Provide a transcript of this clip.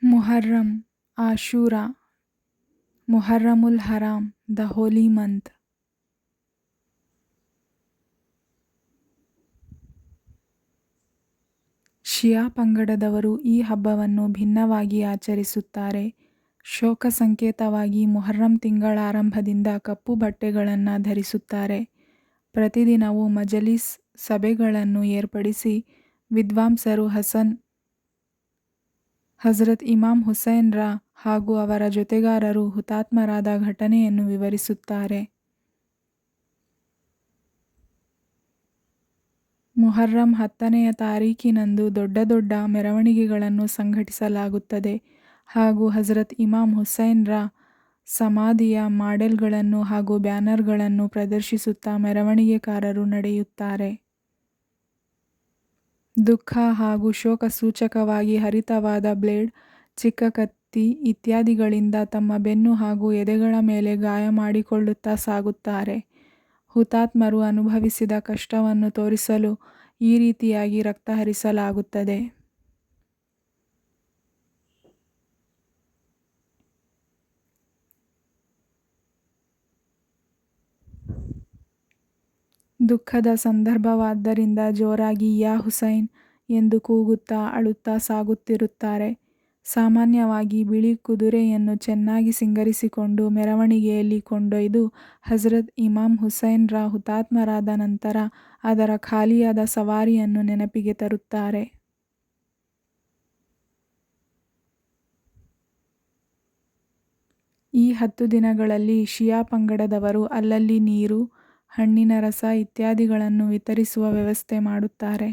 Muharram, Ashura, Muharramul Haram, the holy month. ಶಿಯಾ ಪಂಗಡದವರು ಈ ಹಬ್ಬವನ್ನು ಭಿನ್ನವಾಗಿ ಆಚರಿಸುತ್ತಾರೆ. ಶೋಕ ಸಂಕೇತವಾಗಿ ಮುಹರ್ರಂ ತಿಂಗಳ ಆರಂಭದಿಂದ ಕಪ್ಪು ಬಟ್ಟೆಗಳನ್ನು ಧರಿಸುತ್ತಾರೆ. ಪ್ರತಿದಿನವೂ ಮಜಲಿಸ್ ಸಭೆಗಳನ್ನು ಏರ್ಪಡಿಸಿ ವಿದ್ವಾಂಸರು ಹಜರತ್ ಇಮಾಮ್ ಹುಸೈನ್ರ ಹಾಗೂ ಅವರ ಜೊತೆಗಾರರು ಹುತಾತ್ಮರಾದ ಘಟನೆಯನ್ನು ವಿವರಿಸುತ್ತಾರೆ. ಮುಹರ್ರಂ 10ನೆಯ ತಾರೀಖಿನಂದು ದೊಡ್ಡ ದೊಡ್ಡ ಮೆರವಣಿಗೆಗಳನ್ನು ಸಂಘಟಿಸಲಾಗುತ್ತದೆ ಹಾಗೂ ಹಜರತ್ ಇಮಾಮ್ ಹುಸೈನ್ರ ಸಮಾಧಿಯ ಮಾಡೆಲ್ಗಳನ್ನು ಹಾಗೂ ಬ್ಯಾನರ್ಗಳನ್ನು ಪ್ರದರ್ಶಿಸುತ್ತಾ ಮೆರವಣಿಗೆಕಾರರು ನಡೆಯುತ್ತಾರೆ. ದುಃಖ ಹಾಗೂ ಶೋಕ ಸೂಚಕವಾಗಿ ಹರಿತವಾದ ಬ್ಲೇಡ್, ಚಿಕ್ಕ ಕತ್ತಿ ಇತ್ಯಾದಿಗಳಿಂದ ತಮ್ಮ ಬೆನ್ನು ಹಾಗೂ ಎದೆಗಳ ಮೇಲೆ ಗಾಯ ಮಾಡಿಕೊಳ್ಳುತ್ತಾ ಸಾಗುತ್ತಾರೆ. ಹುತಾತ್ಮರು ಅನುಭವಿಸಿದ ಕಷ್ಟವನ್ನು ತೋರಿಸಲು ಈ ರೀತಿಯಾಗಿ ರಕ್ತ ಹರಿಸಲಾಗುತ್ತದೆ. ದುಃಖದ ಸಂದರ್ಭವಾದ್ದರಿಂದ ಜೋರಾಗಿ ಯಾ ಹುಸೈನ್ ಎಂದು ಕೂಗುತ್ತಾ ಅಳುತ್ತಾ ಸಾಗುತ್ತಿರುತ್ತಾರೆ. ಸಾಮಾನ್ಯವಾಗಿ ಬಿಳಿ ಕುದುರೆಯನ್ನು ಚೆನ್ನಾಗಿ ಸಿಂಗರಿಸಿಕೊಂಡು ಮೆರವಣಿಗೆಯಲ್ಲಿ ಕೊಂಡೊಯ್ದು ಹಜರತ್ ಇಮಾಮ್ ಹುಸೈನ್ರ ಹುತಾತ್ಮರಾದ ನಂತರ ಅದರ ಖಾಲಿಯಾದ ಸವಾರಿಯನ್ನು ನೆನಪಿಗೆ ತರುತ್ತಾರೆ. ಈ 10 ದಿನಗಳಲ್ಲಿ ಶಿಯಾ ಪಂಗಡದವರು ಅಲ್ಲಲ್ಲಿ ನೀರು, ಹಣ್ಣಿನ ರಸ ಇತ್ಯಾದಿಗಳನ್ನು ವಿತರಿಸುವ ವ್ಯವಸ್ಥೆ ಮಾಡುತ್ತಾರೆ.